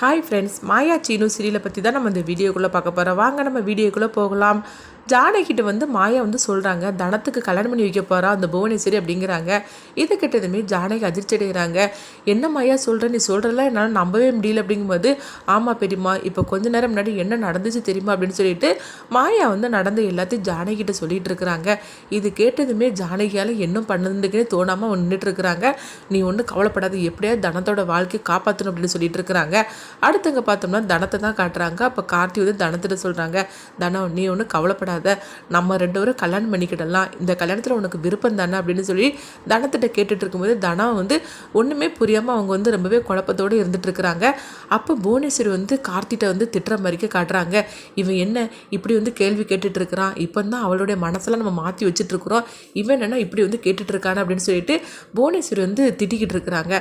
Hi friends, மாயா சீனு சீரியலை பற்றி தான் நம்ம இந்த வீடியோக்குள்ளே பார்க்க போகிறோம். வாங்க நம்ம வீடியோக்குள்ளே போகலாம். ஜானகிட்ட மாயா சொல்கிறாங்க, தனத்துக்கு கல்யாணம் பண்ணி வைக்க போகிறா அந்த புவனேஸ்வரி அப்படிங்கிறாங்க. இது கிட்டதுமே ஜானகி அதிர்ச்சி அடைகிறாங்க. என்ன மாயா சொல்கிற, நீ சொல்கிறதெல்லாம் என்னால் நம்பவே முடியல அப்படிங்கும்போது, ஆமாம் பெரியம்மா, இப்போ கொஞ்ச நேரம் முன்னாடி என்ன நடந்துச்சு தெரியுமா அப்படின்னு சொல்லிட்டு மாயா நடந்த எல்லாத்தையும் ஜானகிட்ட சொல்லிட்டு இருக்கிறாங்க. இது கேட்டதுமே ஜானகியால் என்ன பண்ணுறதுக்குன்னே தோணாமல் நின்றுட்டு இருக்கிறாங்க. நீ ஒன்றும் கவலைப்படாது, எப்படியாவது தனத்தோட வாழ்க்கையை காப்பாற்றணும் அப்படின்னு சொல்லிட்டு இருக்கிறாங்க. அடுத்தவங்க பார்த்தோம்னா தனத்தை தான் காட்டுறாங்க. அப்போ கார்த்தி தனத்திட்ட சொல்கிறாங்க, தனம் நீ ஒன்றும் கவலைப்படாத, நம்ம ரெண்டு பேரும் கல்யாணம் பண்ணிக்கிடலாம், இந்த கல்யாணத்தில் உனக்கு விருப்பம் தானே அப்படின்னு சொல்லி தனத்திட்ட கேட்டுட்டு இருக்கும்போது தனம் ஒன்றுமே புரியாமல் அவங்க ரொம்பவே குழப்பத்தோடு இருந்துட்டு இருக்கிறாங்க. அப்போ புவனேஸ்வரி கார்த்திட்ட திட்டுற மாதிரிக்க காட்டுறாங்க. இவன் என்ன இப்படி கேள்வி கேட்டுட்டு இருக்கிறான், இப்போ தான் அவளுடைய மனசெல்லாம் நம்ம மாற்றி வச்சுட்டு இருக்கிறோம், இவன் என்னன்னா இப்படி கேட்டுட்டு இருக்கானு அப்படின்னு சொல்லிட்டு புவனேஸ்வரி திட்டிக்கிட்டு இருக்கிறாங்க.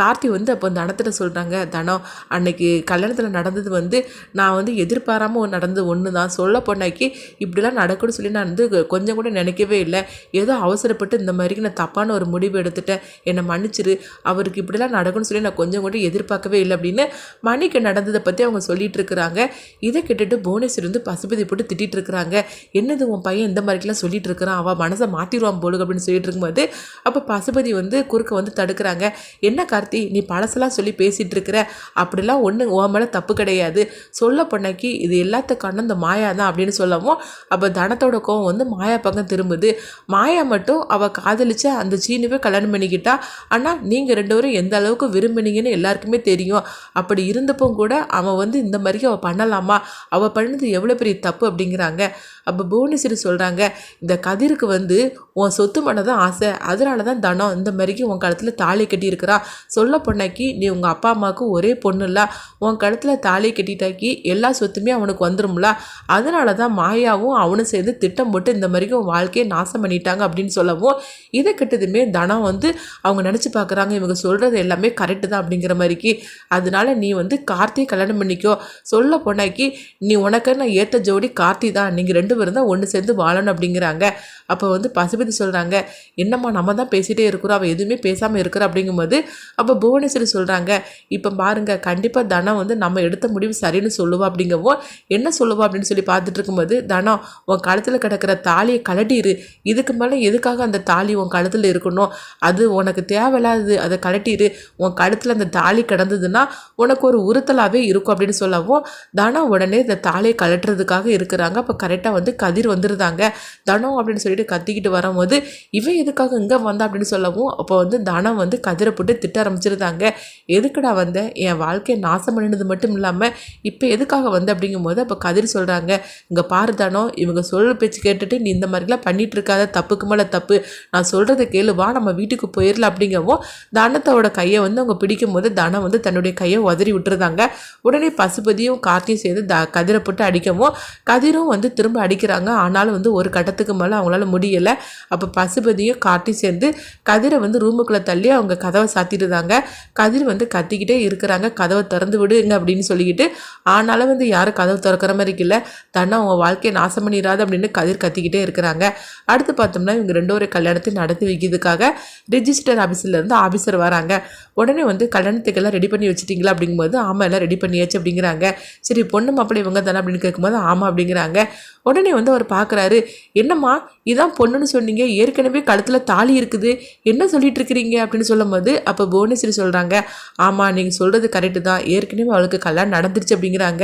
கார்த்தி அப்போ தனத்திட்ட சொல்கிறாங்க, தனம் அன்னைக்கு கல்யாணத்தில் நடந்தது நான் எதிர்பாராமல் நடந்தது ஒன்று தான், சொல்ல பொண்ணாக்கி இப்படிலாம் நடக்கும்னு சொல்லி நான் கொஞ்சம் கூட நினைக்கவே இல்லை, ஏதோ அவசரப்பட்டு இந்த மாதிரிக்கு நான் தப்பான ஒரு முடிவு எடுத்துட்டேன், என்னை மன்னிச்சிரு, அவருக்கு இப்படிலாம் நடக்கும்னு சொல்லி நான் கொஞ்சம் கூட எதிர்பார்க்கவே இல்லை அப்படின்னு மணிக்கு நடந்ததை பற்றி அவங்க சொல்லிட்டு இருக்கிறாங்க. இதை கேட்டுட்டு புவனேஸ்வரி பசுபதி போட்டு திட்டிட்டு இருக்கிறாங்க. என்னது உன் பையன் இந்த மாதிரிலாம் சொல்லிட்டு இருக்கிறான், அவள் மனசை மாற்றிடுவான் போலுக்கு அப்படின்னு சொல்லிட்டு இருக்கும்போது அப்போ பசுபதி குறுக்க தடுக்கிறாங்க. என்ன கார்த்தி, நீ பழசெல்லாம் சொல்லி பேசிகிட்டு இருக்கிற, அப்படிலாம் ஒன்று உன் மேலே தப்பு கிடையாது, சொல்ல பொண்ணாக்கி இது எல்லாத்துக்கான இந்த மாயா தான் அப்படின்னு சொல்லவும் அப்போ தனத்தோட கோவம் மாயா பக்கம் திரும்புது. மாயா மட்டும் அவள் காதலிச்ச அந்த சீனுவே கல்யாணம் பண்ணிக்கிட்டா, ஆனால் நீங்கள் ரெண்டு பேரும் எந்த அளவுக்கு விரும்பினீங்கன்னு எல்லாருக்குமே தெரியும், அப்படி இருந்தப்போ கூட அவன் இந்த மாதிரி அவள் பண்ணலாமா, அவள் பண்ணது எவ்வளோ பெரிய தப்பு அப்படிங்கிறாங்க. அப்போ புவனேஸ்வரி சொல்கிறாங்க, இந்த கதிருக்கு உன் சொத்து பண்ணதான் ஆசை, அதனால தான் தனம் இந்த மாதிரிக்கு உன் கழுத்தில் தாலி கட்டியிருக்கிறான், சொல்ல பொண்ணாக்கி நீ உங்கள் அப்பா அம்மாவுக்கு ஒரே பொண்ணுல, உன் கழுத்தில் தாலி கட்டிட்டாக்கி எல்லா சொத்துமே அவனுக்கு வந்துடும்ல, அதனால தான் மாயாவும் அவனும் சேர்ந்து திட்டம் போட்டு இந்த மாதிரிக்கு உன் வாழ்க்கையை நாசம் பண்ணிட்டாங்க அப்படின்னு சொல்லவும் இதை கிட்டதுமே தனம் அவங்க நினச்சி பார்க்குறாங்க, இவங்க சொல்கிறது எல்லாமே கரெக்டு தான் அப்படிங்கிற மாதிரிக்கு, அதனால நீ கார்த்தியை கல்யாணம் பண்ணிக்கோ, சொல்ல பொண்ணாக்கி நீ உனக்கு நான் ஏற்ற ஜோடி கார்த்தி தான், நீங்கள் ரெண்டு பேரும் தான் ஒன்று சேர்ந்து வாழணும் அப்படிங்கிறாங்க. அப்போ பசுபதி சொல்கிறாங்க, என்னம்மா நம்ம தான் பேசிகிட்டே இருக்கிறோம், அவள் எதுவுமே பேசாமல் இருக்கிற அப்படிங்கும்போது அப்போ புவனேஸ்வரி சொல்கிறாங்க, இப்போ பாருங்க கண்டிப்பாக தனம் நம்ம எடுத்த முடிவு சரின்னு சொல்லுவா அப்படிங்கவும் என்ன சொல்லுவா அப்படின்னு சொல்லி பார்த்துட்டு இருக்கும்போது, தனம் உன் கழுத்தில் கிடக்கிற தாலியை கலட்டிடு, இதுக்கு மேலே எதுக்காக அந்த தாலி உன் கழுத்தில் இருக்கணும், அது உனக்கு தேவையில்லாது, அதை கலட்டிடு, உன் கழுத்தில் அந்த தாலி கிடந்ததுன்னா உனக்கு ஒரு உறுத்தலாகவே இருக்கும் அப்படின்னு சொல்லவும் தனம் உடனே இந்த தாலியை கலட்டுறதுக்காக இருக்கிறாங்க. அப்போ கரெக்டாக கதிர் வந்துருந்தாங்க. தனம் அப்படின்னு சொல்லிட்டு கத்திக்கிட்டு வரும்போது இவன் எதுக்காக இங்கே வந்தா அப்படின்னு சொல்லவும் அப்போ தனம் கதிரை போட்டு திட்ட ஆரம்பிச்சிருந்தாங்க. எதுக்குடா வந்த, என் வாழ்க்கையை நாசம் பண்ணினது மட்டும் இல்லாமல் இப்போ எதுக்காக வந்த அப்படிங்கும்போது அப்போ கதிர் சொல்கிறாங்க, இங்கே பாரு தனம், இவங்க சொல்ல பேச்சு கேட்டுட்டு நீ இந்த மாதிரிலாம் பண்ணிட்டு இருக்காத, தப்புக்கு மேலே தப்பு, நான் சொல்கிறத கேளு, வா நம்ம வீட்டுக்கு போயிடலாம் அப்படிங்கவும் தனத்தோட கையை அவங்க பிடிக்கும் போது தனம் தன்னுடைய கையை உதறி விட்டுருந்தாங்க. உடனே பசுபதியும் கார்த்தியும் சேர்ந்து கதிரை போட்டு அடிக்கவும் கதிரும் திரும்ப அடிக்கிறாங்க. ஆனாலும் ஒரு கட்டத்துக்கு மேலே அவங்களால முடியலை. அப்போ பசுபதியும் கார்த்தியும் சேர்ந்து கதிரை ரூமுக்குள்ளே தள்ளி அவங்க கதவை சாத்திடுறாங்க. கதிர் கத்திக்கிட்டே இருக்கிறாங்க, கதவை திறந்து விடுங்க அப்படின்னு சொல்லிக்கிட்டு, ஆனாலும் யாரும் கதவை திறக்கிற மாதிரி இல்லை, தன்னா அவங்க வாழ்க்கையை நாசம் பண்ணிடாது அப்படின்னு கதிர் கத்திக்கிட்டே இருக்கிறாங்க. அடுத்து பார்த்தோம்னா இவங்க ரெண்டு ஒரு கல்யாணத்தை நடத்தி வைக்கிறதுக்காக ரிஜிஸ்டர் ஆஃபீஸிலேருந்து ஆஃபீஸர் வராங்க. உடனே கல்யாணத்துக்கெல்லாம் ரெடி பண்ணி வச்சுட்டிங்களா அப்படிங்கும்போது ஆமாம் எல்லாம் ரெடி பண்ணியாச்சு அப்படிங்கிறாங்க. சரி பொண்ணு மாப்பிள்ளை இவங்க தானே அப்படின்னு கேட்கும்போது ஆமாம் அப்படிங்கிறாங்க. உடனே அவர் பார்க்குறாரு, என்னம்மா இதான் பொண்ணுன்னு சொன்னீங்க, ஏற்கனவே கழுத்தில் தாலி இருக்குது, என்ன சொல்லிட்டு இருக்கிறீங்க அப்படின்னு சொல்லும்போது அப்போ புவனேஸ்வரி சொல்கிறாங்க, ஆமாம் நீங்கள் சொல்கிறது கரெக்டு தான், ஏற்கனவே அவளுக்கு கல்யாணம் நடந்துருச்சு அப்படிங்கிறாங்க.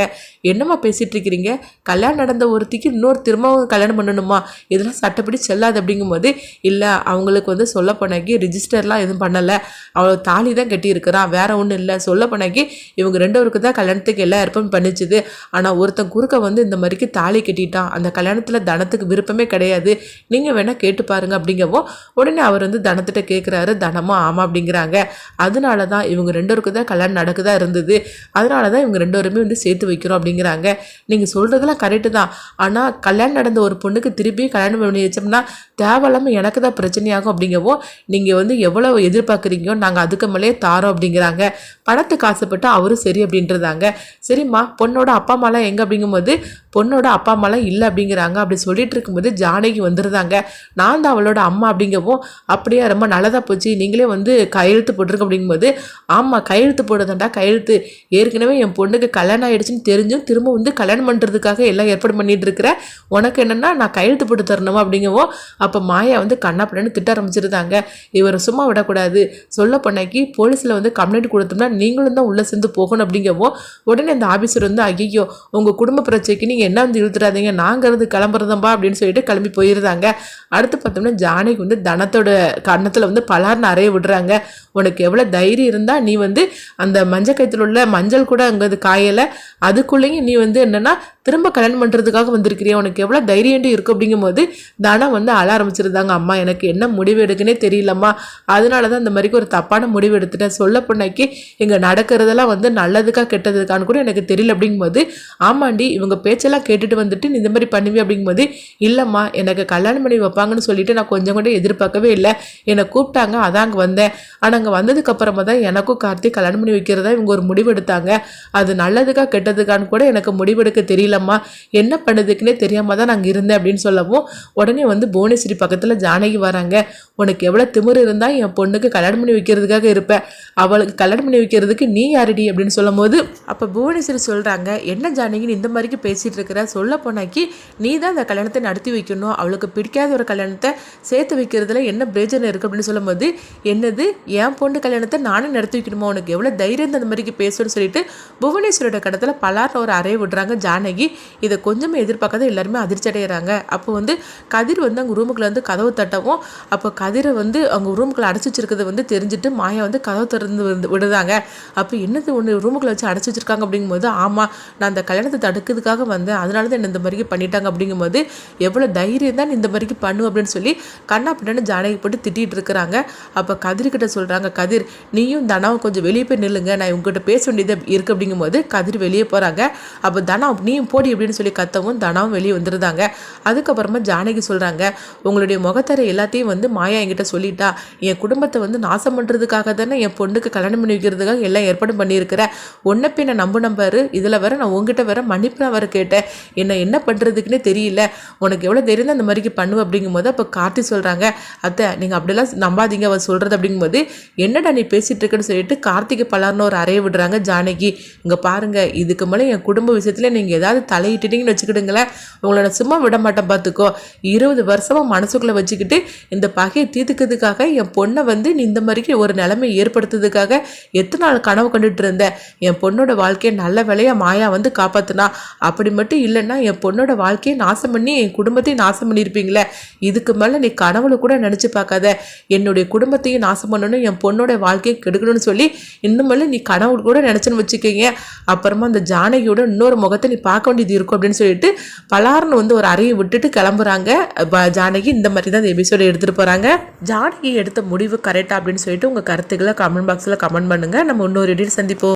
என்னம்மா பேசிகிட்டு இருக்கிறீங்க, கல்யாணம் நடந்த ஒருத்திக்கு இன்னொரு திரும்பவும் கல்யாணம் பண்ணணுமா, இதெல்லாம் சட்டப்படி செல்லாது அப்படிங்கும்போது இல்லை அவங்களுக்கு சொல்ல போனாக்கி ரிஜிஸ்டர்லாம் எதுவும் பண்ணலை, அவளை தாலி தான் கட்டியிருக்கிறான், வேற ஒன்றும் இல்லை, சொல்ல போனாக்கி இவங்க ரெண்டவருக்கு தான் கல்யாணத்துக்கு எல்லாம் ஏற்பாடு பண்ணிச்சுது, ஆனால் ஒருத்தன் குறுக்க இந்த மாதிரிக்கு தாலி கட்டிட்டான், அந்த கல்யாணத்தில் தனத்துக்கு விருப்பமே கிடையாது, நீங்கள் வேணால் கேட்டு பாருங்க அப்படிங்கவோ உடனே அவர் தனத்திட்ட கேட்குறாரு. தனமும் ஆமாம் அப்படிங்கிறாங்க. அதனால தான் இவங்க ரெண்டோருக்கு தான் கல்யாணம் நடக்குதா இருந்தது, அதனால தான் இவங்க ரெண்டோருமே சேர்த்து வைக்கிறோம் அப்படிங்கிறாங்க. நீங்கள் சொல்கிறதெல்லாம் கரெக்டு தான், ஆனால் கல்யாணம் நடந்த ஒரு பொண்ணுக்கு திருப்பி கல்யாணம் பண்ணி வச்சோம்னா தேவையில்லாமல் எனக்கு தான் பிரச்சனையாகும் அப்படிங்கவும் நீங்கள் வந்து எவ்வளோ எதிர்பார்க்குறீங்களோ நாங்கள் அதுக்கு மேலே தாரோம் அப்படிங்கிறாங்க. பணத்துக்கு ஆசைப்பட்டு அவரும் சரி அப்படின்றதாங்க. சரிம்மா பொண்ணோட அப்பா அம்மாலாம் எங்கே அப்படிங்கும்போது பொண்ணோட அப்பா அம்மாலாம் இல்லை அப்படிங்கிறாங்க. அப்படி சொல்லிட்டு இருக்கும்போது ஜானகி வந்துருந்தாங்க. நான் தான் அவளோட அம்மா அப்படிங்கவும் அப்படியே ரொம்ப நல்லதாக போச்சு, நீங்களே வந்து கையெழுத்து போட்டிருக்கு அப்படிங்கும்போது ஆமாம் கையெழுத்து போடுதாண்டா கையெழுத்து, ஏற்கனவே என் பொண்ணுக்கு கல்யாணம் ஆகிடுச்சின்னு தெரிஞ்சும் திரும்ப வந்து கல்யாணம் பண்ணுறதுக்காக எல்லாம் ஏற்பாடு பண்ணிட்டு இருக்கிற உனக்கு என்னென்னா நான் கையெழுத்து போட்டு தரணுமா அப்படிங்கவும் அப்போ மாயா வந்து கண்ணாப்படன்னு திட்ட ஆரம்பிச்சிருந்தாங்க. இவரை சும்மா விடக்கூடாது, சொல்ல பண்ணாக்கி போலீஸில் வந்து கம்ப்ளைண்ட் கொடுத்தோம்னா நீங்களும் தான் உள்ளே சேர்ந்து போகணும் அப்படிங்கவும் உடனே அந்த ஆஃபீஸர் வந்து ஐயோ உங்கள் குடும்ப பிரச்சனைக்கு நீங்கள் என்ன வந்து இழுத்துறாதீங்க, நாங்கள் இருந்து கிளம்புறதம்பா அப்படின்னு சொல்லிட்டு கிளம்பி போயிருந்தாங்க. அடுத்து பார்த்தோம்னா ஜானகி வந்து தனத்தோட கன்னத்தில் வந்து பலார்னு அறைய விடுறாங்க. உனக்கு எவ்வளோ தைரியம் இருந்தால் நீ வந்து அந்த மஞ்சள் கயத்தில் உள்ள மஞ்சள் கூட அங்கே காயலை, அதுக்குள்ளேயும் நீ வந்து என்னென்னா திரும்ப கல்யாணம் பண்ணுறதுக்காக வந்திருக்கிறியா, உனக்கு எவ்வளோ தைரியம் இருக்கு அப்படிங்கும்போது தனம் வந்து அழ ஆரம்பிச்சிருந்தாங்க. அம்மா எனக்கு என்ன முடிவு எடுக்குன்னே தெரியலம்மா, அதனால தான் இந்த மாதிரி ஒரு தப்பான முடிவு எடுத்துட்டேன், சொல்ல பொண்ணாக்கி இங்கே நடக்கிறதெல்லாம் வந்து நல்லதுக்கா கெட்டதுக்கான்னு கூட எனக்கு தெரியல அப்படிங்கும்போது ஆமாண்டி இவங்க பேச்செல்லாம் கேட்டுட்டு வந்துட்டு நீ இந்த மாதிரி பண்ணுவி அப்படிங்கும்போது இல்லைம்மா எனக்கு கல்யாணம் பண்ணி வைப்பாங்கன்னு சொல்லிட்டு நான் கொஞ்சம் கூட எதிர்பார்க்கவே இல்லை, என்னை கூப்பிட்டாங்க அதான் அங்கே வந்தேன், ஆனால் அங்கே வந்ததுக்கு அப்புறமா தான் எனக்கும் கார்த்திக் கல்யாணம் பண்ணி வைக்கிறதா இவங்க ஒரு முடிவு எடுத்தாங்க, அது நல்லதுக்கா கெட்டதுக்கான்னு கூட எனக்கு முடிவெடுக்க தெரியலம்மா, என்ன பண்ணுறதுக்குன்னே தெரியாம தான் நாங்கள் இருந்தேன் அப்படின்னு சொல்லவும் உடனே வந்து புவனேஸ்வரி பக்கத்தில் ஜானகி வராங்க. உனக்கு எவ்வளோ திமிரு இருந்தால் என் பொண்ணுக்கு கல்யாணம் பண்ணி வைக்கிறதுக்காக இருப்பேன், அவளுக்கு கல்யாணம் பண்ணி வைக்கிறதுக்கு நீ யாரடி அப்படின்னு சொல்லும் போது அப்போ புவனேஸ்வரி சொல்கிறாங்க என்ன ஜானகின்னு இந்த மாதிரிக்கு பேசிகிட்டு இருக்கிற, சொல்ல போனாக்கி நீ தான் அந்த கல்யாணத்தை நடத்தி வைக்கணும், அவளுக்கு பிடிக்காத ஒரு கல்யாணத்தை சேர்த்து வைக்கிறதுல என்ன பிரயோஜனம் இருக்குது அப்படின்னு சொல்லும்போது என்னது என் பொண்ணு கல்யாணத்தை நானே நடத்தி வைக்கணுமா, உனக்கு எவ்வளோ தைரியம் அந்த மாதிரிக்கு பேசணும்னு சொல்லிட்டு புவனேஸ்வரியோட கடத்தில் பலார்னு ஒரு அறையை விடுறாங்க ஜானகி. இதை கொஞ்சமே எதிர்பார்க்காத எல்லாருமே அதிர்ச்சி அடைகிறாங்க. அப்போ வந்து கதிர் வந்து அவங்க ரூமுக்குள்ள வந்து கதவு தட்டவும் அப்போ கதிரை வந்து அவங்க ரூமுக்குள்ள அடைச்சி வச்சிருக்கிறது வந்து தெரிஞ்சுட்டு மாயா வந்து கதவு திறந்து விடுறாங்க. அப்போ என்னது ஒன்று ரூமுக்குள்ள வச்சு அடைச்சி வச்சிருக்காங்க அப்படிங்கும்போது ஆமாம் நான் அந்த கல்யாணத்தை தடுக்கிறதுக்காக வந்தேன், அதனால தான் என்ன இந்த மாதிரிக்கு பண்ணிட்டாங்க அப்படிங்கும்போது எவ்வளோ தைரியம் தான் இந்த மாதிரிக்கு பண்ணும் அப்படின்னு சொல்லி கண்ணா பின்னான்னு ஜானகி போட்டு திட்டிகிட்டு இருக்கிறாங்க. அப்போ கதிர்கிட்ட சொல்கிறாங்க கதிர் நீயும் தனாவும் கொஞ்சம் வெளியே போய் நில்லுங்க, நான் உங்ககிட்ட பேச வேண்டியது இருக்குது அப்படிங்கும்போது கதிர் வெளியே போகிறாங்க. அப்போ தனா நீயும் போடி அப்படின்னு சொல்லி கத்தவும் தனாவும் வெளியே வந்துருந்தாங்க. அதுக்கப்புறமா ஜானகி சொல்கிறாங்க உங்களுடைய முகத்தரை எல்லாத்தையும் வந்து மாயா என்கிட்ட சொல்லிட்டா, என் குடும்பத்தை வந்து நாசம் பண்ணுறதுக்காக தானே என் பொண்ணுக்கு கல்யாணம் பண்ணி வைக்கிறதுக்காக எல்லாம் ஏற்பாடு பண்ணியிருக்கிறேன், ஒன்றை போய் நான் நம்புற இதில் வேற நான் உங்ககிட்ட வேற மன்னிப்பு நான் வேற கேட்டேன், என்ன பண்ணுறதுக்குன்னே தெரியல, உனக்கு எவ்வளோ தெரியும் அந்த மாதிரிக்கு பண்ணுவேன் அப்படிங்கும்போது அப்போ கார்த்தி சொல்கிறாங்க அத்தை நீங்கள் அப்படிலாம் நம்பாதீங்க அவர் சொல்கிறது அப்படிங்கும்போது என்னடா நீ பேசிகிட்டு இருக்குன்னு சொல்லிட்டு கார்த்திகை பலார்னு ஒரு அறையை விடுறாங்க ஜானகி. இங்கே பாருங்கள் இதுக்கு மேலே என் குடும்ப விஷயத்தில் நீங்கள் ஏதாவது தலையிட்டீங்கன்னு வச்சுக்கிடுங்களேன் உங்களோட சும்மா விட மாட்டேன் பார்த்துக்கோ, 20 வருஷமாக மனசுக்குள்ளே வச்சுக்கிட்டு இந்த பகையை தீர்த்துக்கிறதுக்காக என் பொண்ணை வந்து நீ இந்த மாதிரிக்கு ஒரு நிலைமை ஏற்படுத்துறதுக்காக எத்தனை நாள் கனவு கண்டுட்டு இருந்தேன், என் பொண்ணோட வாழ்க்கையை நல்ல வேலையாக மாயா வந்து காப்பாற்றினா, அப்படி மட்டும் இல்லைன்னா என் பொண்ணோட வாழ்க்கையை நாசம் பண்ணி என் குடும்பத்தையும் நாசம் பண்ணியிருப்பீங்களே, இதுக்கு மேலே நீ கனவுல கூட நினச்சி பார்க்காத, என்னுடைய குடும்பத்தையும் நாசம் பண்ணணும் என் பொண்ணோட வாழ்க்கையை கெடுக்கணும்னு சொல்லி இன்னும் மேலே நீ கனவு கூட நினச்சின்னு வச்சுக்கோங்க, அப்புறமா அந்த ஜானகியோட இன்னொரு முகத்தை நீ பார்க்க வேண்டியது இருக்கும் அப்படின்னு சொல்லிட்டு பலார்னு வந்து ஒரு அறையை விட்டுட்டு கிளம்புறாங்க ஜானகி. இந்த மாதிரி தான் இந்த எபிசோட எடுத்துகிட்டு போகிறாங்க. ஜானகி எடுத்த முடிவு கரெக்டாக அப்படின்னு சொல்லிட்டு உங்கள் கருத்துக்களை கமெண்ட் பாக்ஸில் கமெண்ட் பண்ணுங்கள். நம்ம இன்னொரு எடிட் சந்திப்போம்.